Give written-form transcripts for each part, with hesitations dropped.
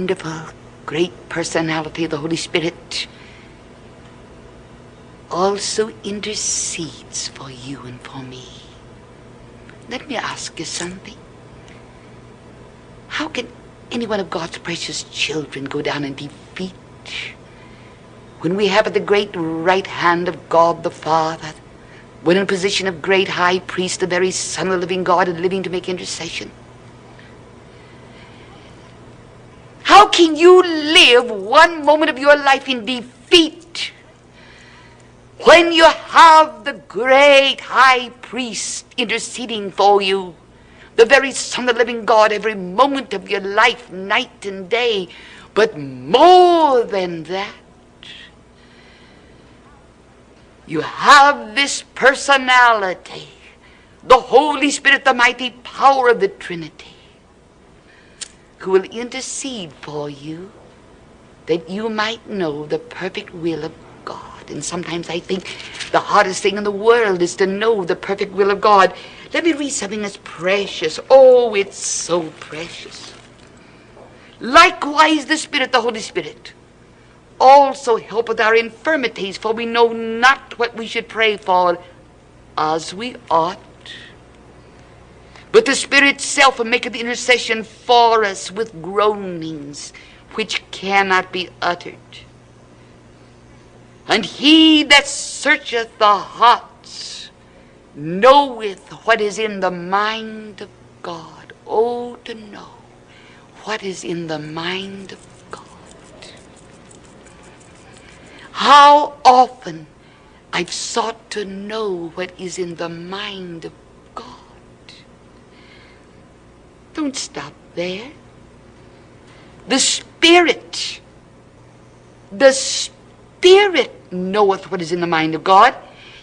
wonderful, great personality of the Holy Spirit also intercedes for you and for me. Let me ask you something. How can any one of God's precious children go down in defeat when we have at the great right hand of God the Father, when in a position of great high priest, the very Son of the living God, and living to make intercession? How can you live one moment of your life in defeat when you have the great high priest interceding for you, the very Son of the living God, every moment of your life, night and day? But more than that, you have this personality, the Holy Spirit, the mighty power of the Trinity, who will intercede for you that you might know the perfect will of God. And sometimes I think the hardest thing in the world is to know the perfect will of God. Let me read something that's precious. Oh, it's so precious. Likewise, the Spirit, the Holy Spirit, also helpeth our infirmities, for we know not what we should pray for as we ought. But the Spirit itself maketh intercession for us with groanings which cannot be uttered. And he that searcheth the hearts knoweth what is in the mind of God. Oh, to know what is in the mind of God. How often I've sought to know what is in the mind of God. Don't stop there. The Spirit knoweth what is in the mind of God.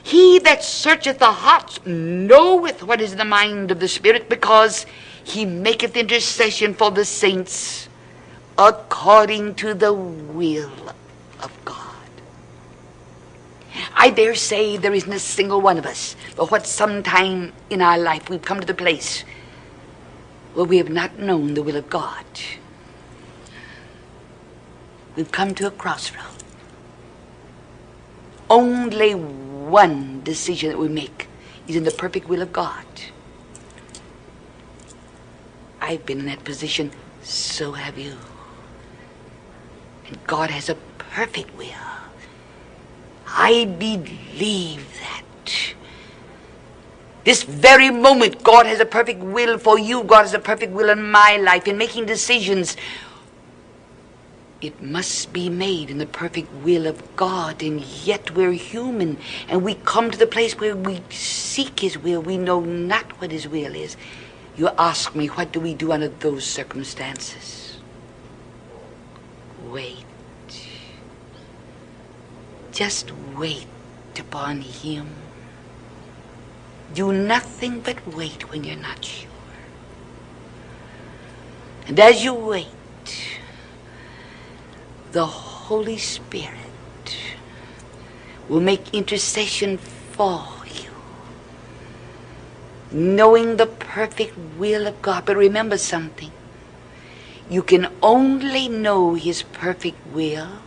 He that searcheth the hearts knoweth what is in the mind of the Spirit, because he maketh intercession for the saints according to the will of God. I dare say there isn't a single one of us, but what sometime in our life we've come to the place where we have not known the will of God. We've come to a crossroad. Only one decision that we make is in the perfect will of God. I've been in that position, so have you. And God has a perfect will. I believe that. This very moment, God has a perfect will for you. God has a perfect will in my life. In making decisions, it must be made in the perfect will of God. And yet we're human, and we come to the place where we seek his will. We know not what his will is. You ask me, what do we do under those circumstances? Wait. Just wait upon him. Do nothing but wait when you're not sure. And as you wait, the Holy Spirit will make intercession for you, knowing the perfect will of God. But remember something. You can only know his perfect will,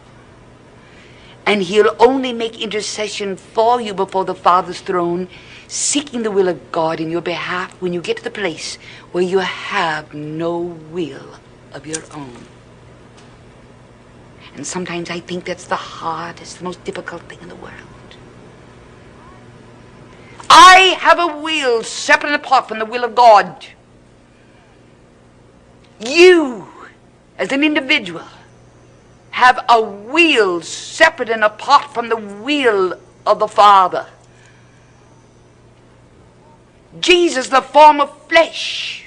and he'll only make intercession for you before the Father's throne, seeking the will of God in your behalf, when you get to the place where you have no will of your own. And sometimes I think that's the hardest, the most difficult thing in the world. I have a will separate and apart from the will of God. You, as an individual, have a will separate and apart from the will of the Father. Jesus, the form of flesh,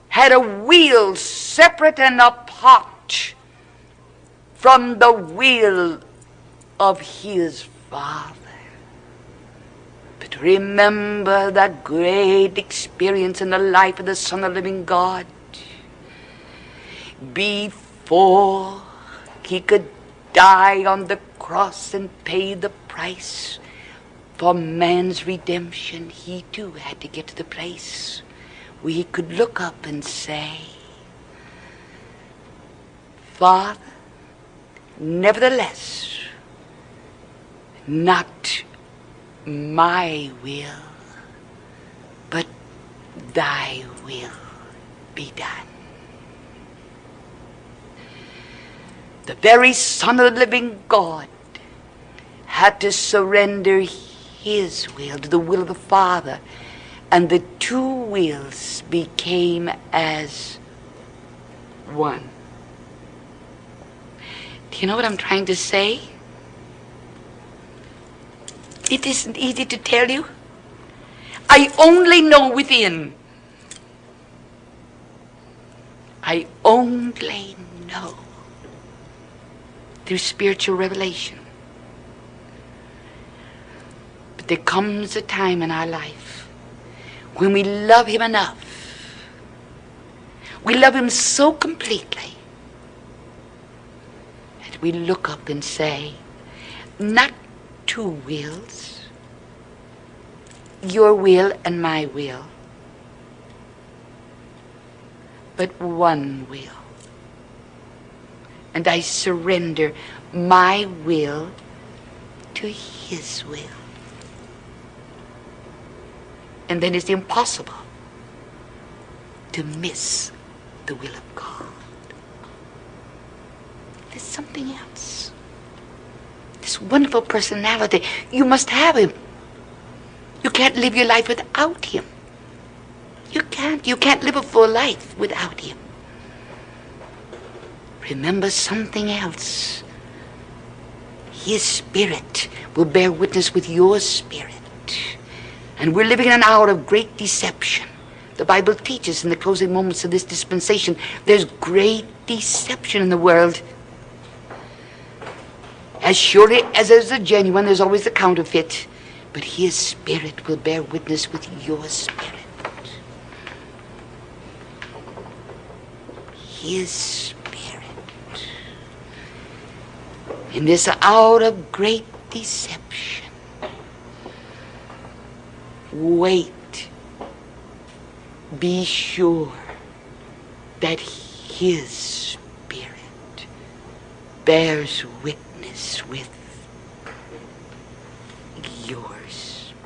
had a will separate and apart from the will of his Father. But remember that great experience in the life of the Son of the living God. Before he could die on the cross and pay the price for man's redemption, he too had to get to the place where he could look up and say, Father, nevertheless, not my will, but thy will be done. The very Son of the living God had to surrender his will to the will of the Father, and the two wills became as one. Do you know what I'm trying to say? It isn't easy to tell you. I only know within. I only know through spiritual revelation. But there comes a time in our life when we love him enough. We love him so completely that we look up and say, not two wills, your will and my will, but one will. And I surrender my will to his will. And then it's impossible to miss the will of God. There's something else. This wonderful personality. You must have him. You can't live your life without him. You can't. You can't live a full life without him. Remember something else. His Spirit will bear witness with your spirit. And we're living in an hour of great deception. The Bible teaches in the closing moments of this dispensation, there's great deception in the world. As surely as there's a genuine, there's always a counterfeit. But his Spirit will bear witness with your spirit. His Spirit. In this hour of great deception, wait. Be sure that his Spirit bears witness with your spirit.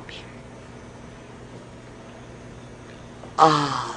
Alleluia.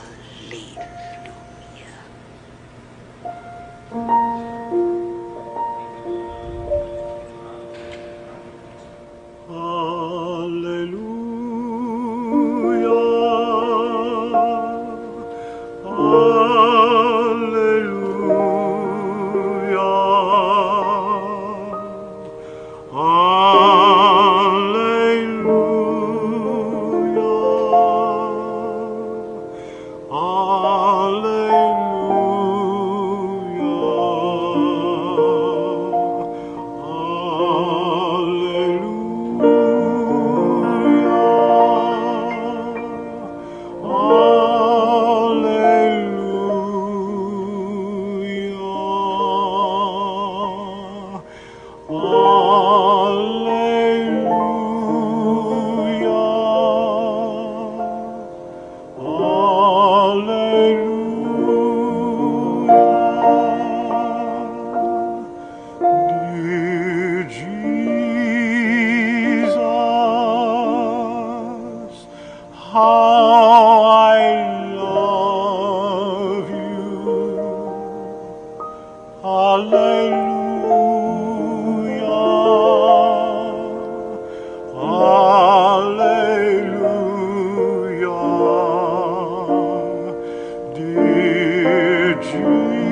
Dear Jesus.